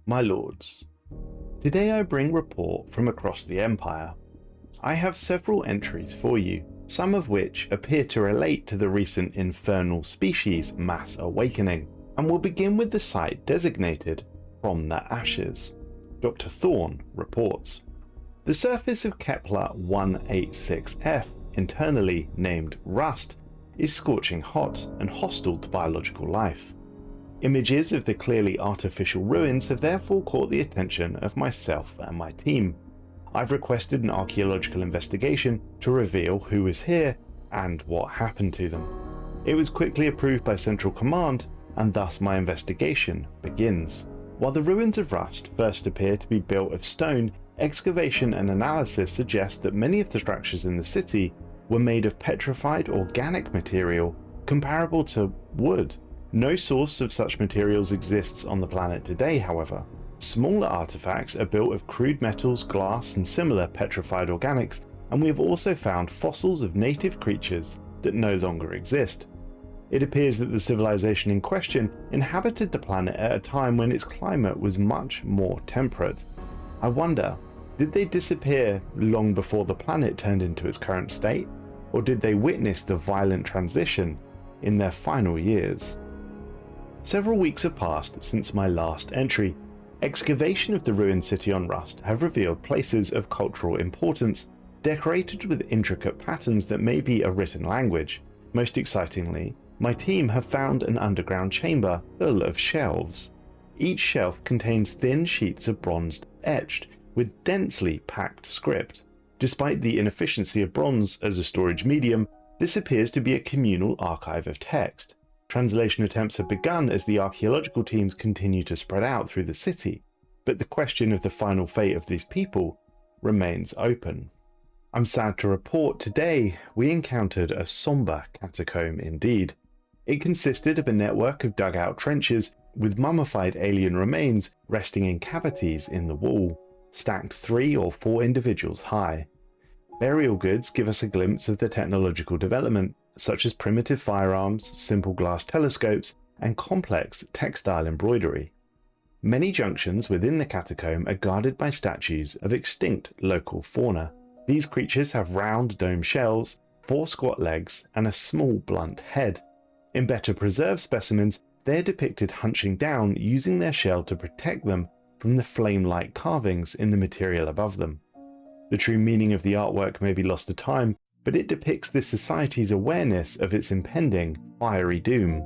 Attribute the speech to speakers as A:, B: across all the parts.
A: My lords, today I bring report from across the Empire. I have several entries for you, some of which appear to relate to the recent infernal species mass awakening, and will begin with the site designated From the Ashes. Dr. Thorne reports. The surface of Kepler 186f, internally named Rust, is scorching hot and hostile to biological life. Images of the clearly artificial ruins have therefore caught the attention of myself and my team. I've requested an archaeological investigation to reveal who was here and what happened to them. It was quickly approved by Central Command, and thus my investigation begins. While the ruins of Rust first appear to be built of stone, excavation and analysis suggest that many of the structures in the city were made of petrified organic material comparable to wood. No source of such materials exists on the planet today, however. Smaller artifacts are built of crude metals, glass, and similar petrified organics, and we have also found fossils of native creatures that no longer exist. It appears that the civilization in question inhabited the planet at a time when its climate was much more temperate. I wonder, did they disappear long before the planet turned into its current state, or did they witness the violent transition in their final years? Several weeks have passed since my last entry. Excavation of the ruined city on Rust have revealed places of cultural importance, decorated with intricate patterns that may be a written language. Most excitingly, my team have found an underground chamber full of shelves. Each shelf contains thin sheets of bronze etched with densely packed script. Despite the inefficiency of bronze as a storage medium, this appears to be a communal archive of text. Translation attempts have begun as the archaeological teams continue to spread out through the city, but the question of the final fate of these people remains open. I'm sad to report today we encountered a somber catacomb indeed. It consisted of a network of dugout trenches with mummified alien remains resting in cavities in the wall, stacked 3 or 4 individuals high. Burial goods give us a glimpse of the technological development, such as primitive firearms, simple glass telescopes, and complex textile embroidery. Many junctions within the catacomb are guarded by statues of extinct local fauna. These creatures have round dome shells, 4 squat legs, and a small blunt head. In better preserved specimens, they are depicted hunching down, using their shell to protect them from the flame-like carvings in the material above them. The true meaning of the artwork may be lost to time, but it depicts this society's awareness of its impending fiery doom.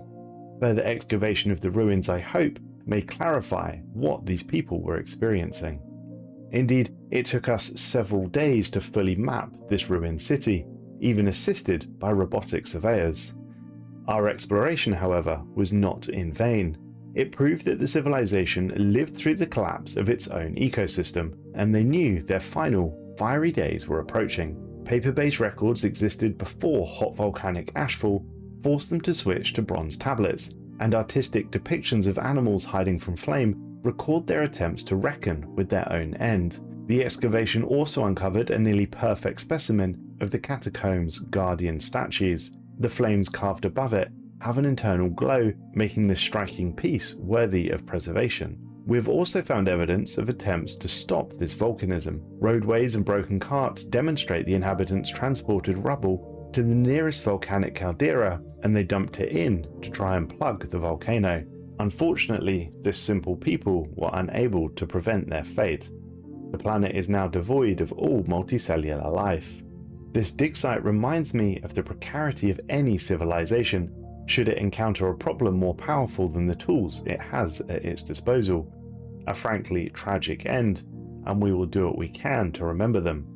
A: Further excavation of the ruins, I hope, may clarify what these people were experiencing. Indeed, it took us several days to fully map this ruined city, even assisted by robotic surveyors. Our exploration, however, was not in vain. It proved that the civilization lived through the collapse of its own ecosystem, and they knew their final fiery days were approaching. Paper-based records existed before hot volcanic ashfall forced them to switch to bronze tablets, and artistic depictions of animals hiding from flame record their attempts to reckon with their own end. The excavation also uncovered a nearly perfect specimen of the catacomb's guardian statues. The flames carved above it have an internal glow, making this striking piece worthy of preservation. We have also found evidence of attempts to stop this volcanism. Roadways and broken carts demonstrate the inhabitants transported rubble to the nearest volcanic caldera, and they dumped it in to try and plug the volcano. Unfortunately, this simple people were unable to prevent their fate. The planet is now devoid of all multicellular life. This dig site reminds me of the precarity of any civilization should it encounter a problem more powerful than the tools it has at its disposal. A frankly tragic end, and we will do what we can to remember them.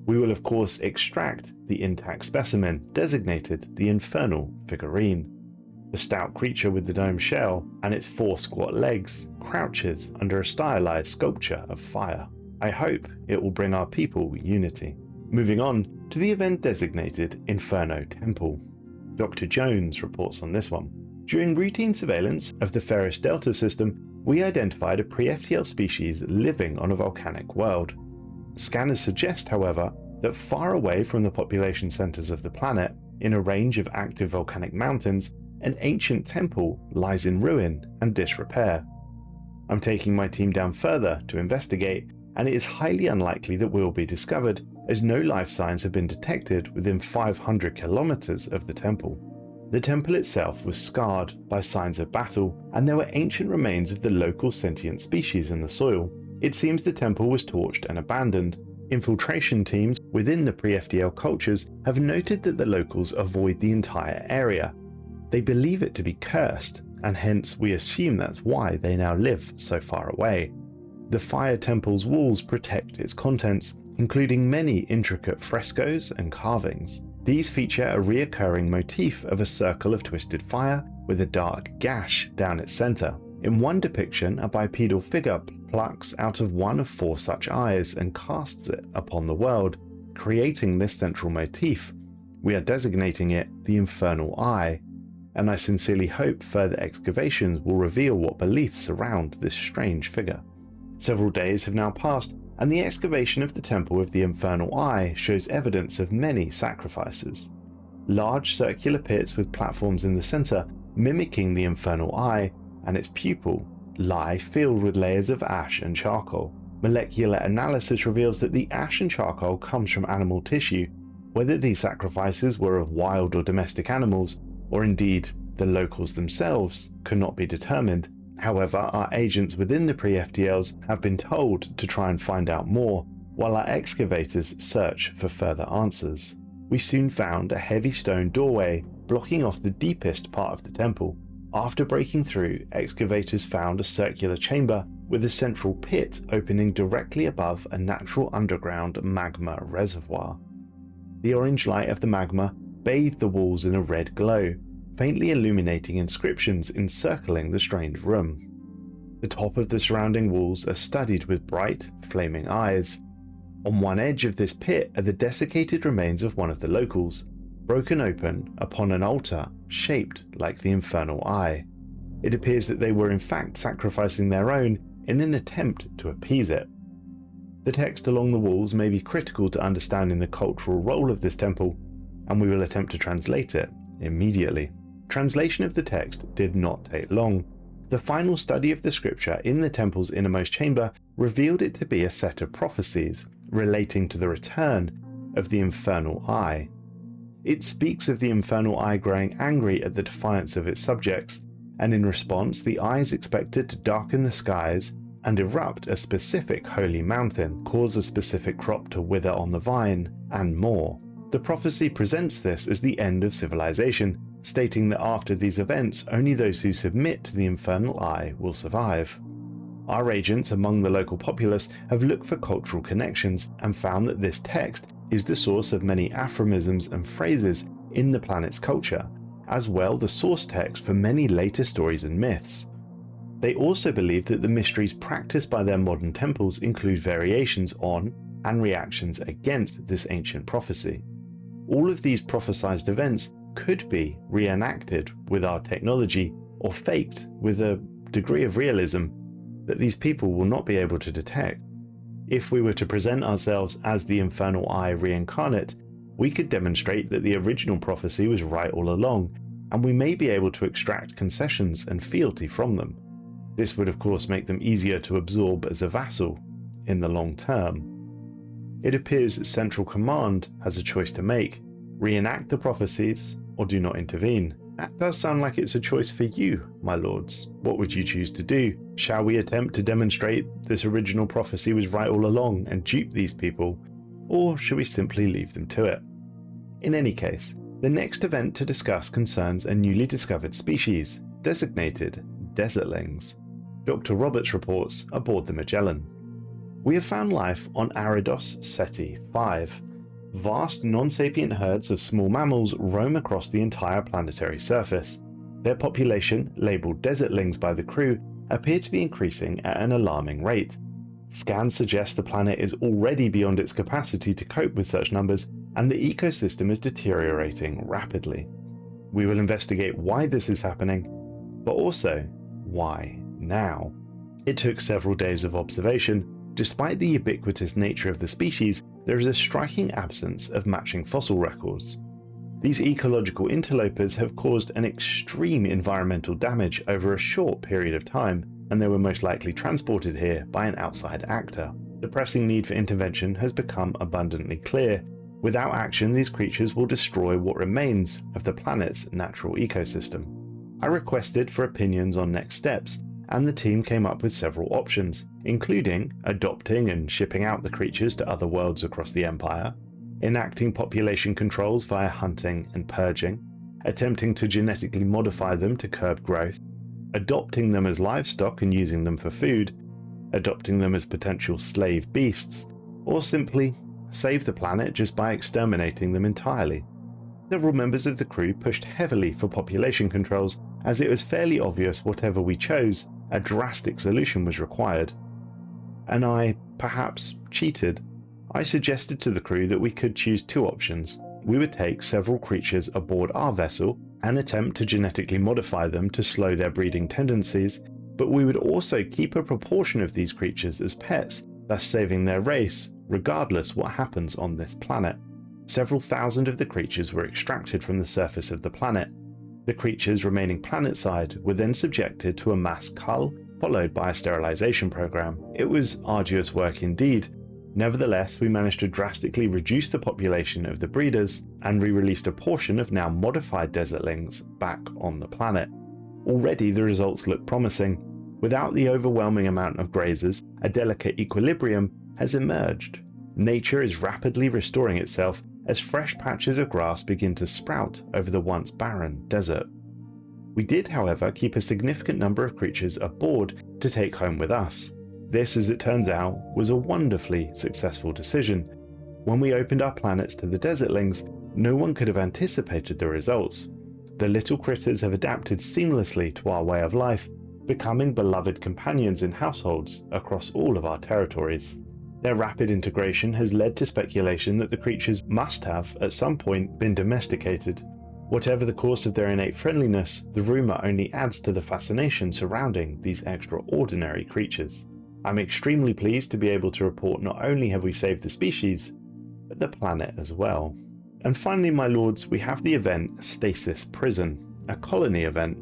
A: We will of course extract the intact specimen designated the infernal figurine. The stout creature with the dome shell and its 4 squat legs crouches under a stylized sculpture of fire. I hope it will bring our people unity. Moving on to the event designated Inferno Temple. Dr. Jones reports on this one. During routine surveillance of the Ferris Delta system, we identified a pre-FTL species living on a volcanic world. Scanners suggest, however, that far away from the population centers of the planet, in a range of active volcanic mountains, an ancient temple lies in ruin and disrepair. I'm taking my team down further to investigate, and it is highly unlikely that we will be discovered, as no life signs have been detected within 500 kilometers of the temple. The temple itself was scarred by signs of battle, and there were ancient remains of the local sentient species in the soil. It seems the temple was torched and abandoned. Infiltration teams within the pre-FDL cultures have noted that the locals avoid the entire area. They believe it to be cursed, and hence we assume that's why they now live so far away. The Fire Temple's walls protect its contents, including many intricate frescoes and carvings. These feature a reoccurring motif of a circle of twisted fire with a dark gash down its center. In one depiction, a bipedal figure plucks out of one of 4 such eyes and casts it upon the world, creating this central motif. We are designating it the Infernal Eye, and I sincerely hope further excavations will reveal what beliefs surround this strange figure. Several days have now passed, and the excavation of the Temple of the Infernal Eye shows evidence of many sacrifices. Large circular pits with platforms in the center mimicking the Infernal Eye, and its pupil lie filled with layers of ash and charcoal. Molecular analysis reveals that the ash and charcoal comes from animal tissue. Whether these sacrifices were of wild or domestic animals, or indeed the locals themselves, cannot be determined. However, our agents within the pre-FDLs have been told to try and find out more, while our excavators search for further answers. We soon found a heavy stone doorway blocking off the deepest part of the temple. After breaking through, excavators found a circular chamber with a central pit opening directly above a natural underground magma reservoir. The orange light of the magma bathed the walls in a red glow, faintly illuminating inscriptions encircling the strange room. The top of the surrounding walls are studded with bright, flaming eyes. On one edge of this pit are the desiccated remains of one of the locals, broken open upon an altar shaped like the Infernal Eye. It appears that they were in fact sacrificing their own in an attempt to appease it. The text along the walls may be critical to understanding the cultural role of this temple, and we will attempt to translate it immediately. Translation of the text did not take long. The final study of the scripture in the temple's innermost chamber revealed it to be a set of prophecies relating to the return of the Infernal Eye. It speaks of the Infernal Eye growing angry at the defiance of its subjects, and in response the Eye is expected to darken the skies and erupt a specific holy mountain, cause a specific crop to wither on the vine, and more. The prophecy presents this as the end of civilization, stating that after these events, only those who submit to the Infernal Eye will survive. Our agents among the local populace have looked for cultural connections and found that this text is the source of many aphorisms and phrases in the planet's culture, as well the source text for many later stories and myths. They also believe that the mysteries practiced by their modern temples include variations on and reactions against this ancient prophecy. All of these prophesized events could be reenacted with our technology or faked with a degree of realism that these people will not be able to detect. If we were to present ourselves as the Infernal Eye reincarnate, we could demonstrate that the original prophecy was right all along, and we may be able to extract concessions and fealty from them. This would of course make them easier to absorb as a vassal in the long term. It appears that Central Command has a choice to make: reenact the prophecies or do not intervene. That does sound like it's a choice for you, my lords. What would you choose to do? Shall we attempt to demonstrate this original prophecy was right all along and dupe these people, or should we simply leave them to it? In any case, the next event to discuss concerns a newly discovered species, designated Desertlings. Dr. Roberts reports aboard the Magellan. We have found life on Aridos Ceti 5. Vast non-sapient herds of small mammals roam across the entire planetary surface. Their population, labelled Desertlings by the crew, appear to be increasing at an alarming rate. Scans suggest the planet is already beyond its capacity to cope with such numbers, and the ecosystem is deteriorating rapidly. We will investigate why this is happening, but also why now. It took several days of observation. Despite the ubiquitous nature of the species, there is a striking absence of matching fossil records. These ecological interlopers have caused an extreme environmental damage over a short period of time. and they were most likely transported here by an outside actor. The pressing need for intervention has become abundantly clear. Without action, these creatures will destroy what remains of the planet's natural ecosystem. I requested for opinions on next steps, and the team came up with several options, including adopting and shipping out the creatures to other worlds across the Empire, enacting population controls via hunting and purging, attempting to genetically modify them to curb growth, adopting them as livestock and using them for food, adopting them as potential slave beasts, or simply save the planet just by exterminating them entirely. Several members of the crew pushed heavily for population controls, as it was fairly obvious whatever we chose, a drastic solution was required. And I, perhaps, cheated. I suggested to the crew that we could choose two options. We would take several creatures aboard our vessel and attempt to genetically modify them to slow their breeding tendencies, but we would also keep a proportion of these creatures as pets, thus saving their race, regardless what happens on this planet. Several thousand of the creatures were extracted from the surface of the planet. The creatures remaining planetside were then subjected to a mass cull, followed by a sterilization program. It was arduous work indeed. Nevertheless, we managed to drastically reduce the population of the breeders and re-released a portion of now modified Desertlings back on the planet. Already the results look promising. Without the overwhelming amount of grazers, a delicate equilibrium has emerged. Nature is rapidly restoring itself as fresh patches of grass begin to sprout over the once barren desert. We did, however, keep a significant number of creatures aboard to take home with us. This, as it turns out, was a wonderfully successful decision. When we opened our planets to the Desertlings, no one could have anticipated the results. The little critters have adapted seamlessly to our way of life, becoming beloved companions in households across all of our territories. Their rapid integration has led to speculation that the creatures must have, at some point, been domesticated. Whatever the course of their innate friendliness, the rumour only adds to the fascination surrounding these extraordinary creatures. I'm extremely pleased to be able to report not only have we saved the species, but the planet as well. And finally, my lords, we have the event Stasis Prison, a colony event.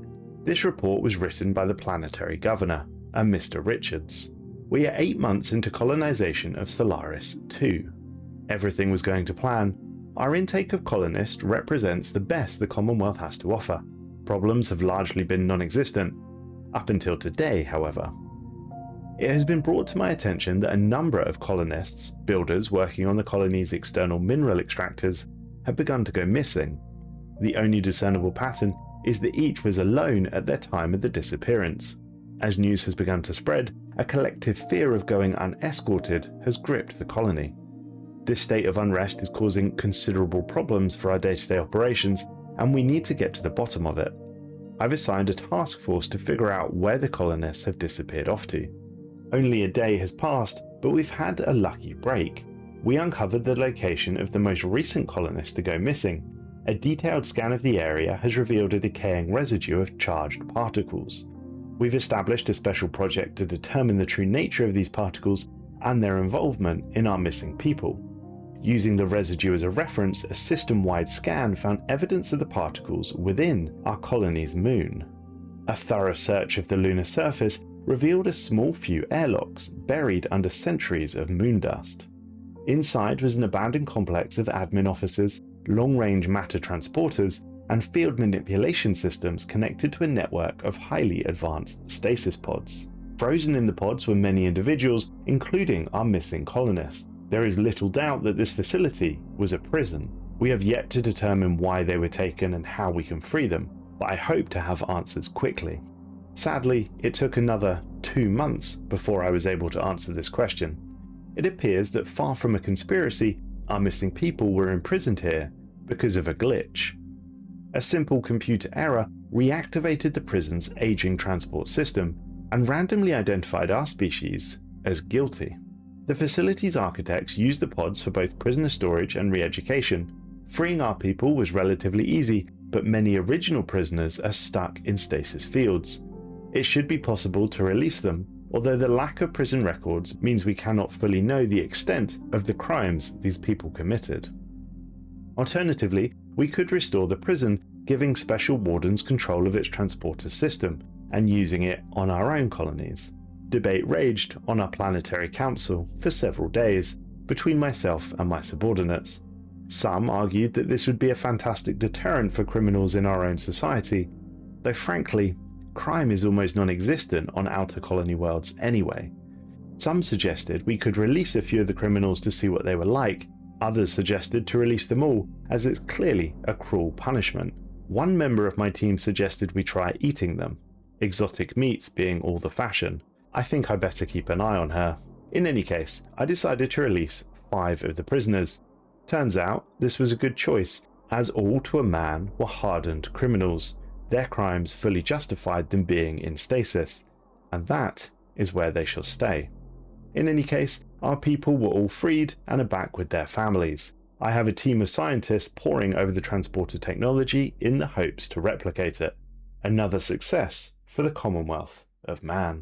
A: This report was written by the planetary governor, a Mr. Richards. We are 8 months into colonization of Stellaris 2. Everything was going to plan. Our intake of colonists represents the best the Commonwealth has to offer. Problems have largely been non-existent. Up until today, however. It has been brought to my attention that a number of colonists, builders working on the colony's external mineral extractors, have begun to go missing. The only discernible pattern is that each was alone at their time of the disappearance. As news has begun to spread, a collective fear of going unescorted has gripped the colony. This state of unrest is causing considerable problems for our day-to-day operations, and we need to get to the bottom of it. I've assigned a task force to figure out where the colonists have disappeared off to. Only a day has passed, but we've had a lucky break. We uncovered the location of the most recent colonist to go missing. A detailed scan of the area has revealed a decaying residue of charged particles. We've established a special project to determine the true nature of these particles and their involvement in our missing people. Using the residue as a reference, a system-wide scan found evidence of the particles within our colony's moon. A thorough search of the lunar surface revealed a small few airlocks buried under centuries of moon dust. Inside was an abandoned complex of admin offices, long-range matter transporters, and field manipulation systems connected to a network of highly advanced stasis pods. Frozen in the pods were many individuals, including our missing colonists. There is little doubt that this facility was a prison. We have yet to determine why they were taken and how we can free them, but I hope to have answers quickly. Sadly, it took another 2 months before I was able to answer this question. It appears that far from a conspiracy, our missing people were imprisoned here because of a glitch. A simple computer error reactivated the prison's aging transport system and randomly identified our species as guilty. The facility's architects used the pods for both prisoner storage and re-education. Freeing our people was relatively easy, but many original prisoners are stuck in stasis fields. It should be possible to release them, although the lack of prison records means we cannot fully know the extent of the crimes these people committed. Alternatively, we could restore the prison, giving special wardens control of its transporter system, and using it on our own colonies. Debate raged on our planetary council for several days between myself and my subordinates. Some argued that this would be a fantastic deterrent for criminals in our own society, though frankly, crime is almost non-existent on outer colony worlds anyway. Some suggested we could release a few of the criminals to see what they were like. Others suggested to release them all, as it's clearly a cruel punishment. One member of my team suggested we try eating them, exotic meats being all the fashion. I think I better keep an eye on her. In any case, I decided to release 5 of the prisoners. Turns out this was a good choice, as all to a man were hardened criminals. Their crimes fully justified them being in stasis, and that is where they shall stay. In any case, our people were all freed and are back with their families. I have a team of scientists poring over the transporter technology in the hopes to replicate it. Another success for the Commonwealth of Man.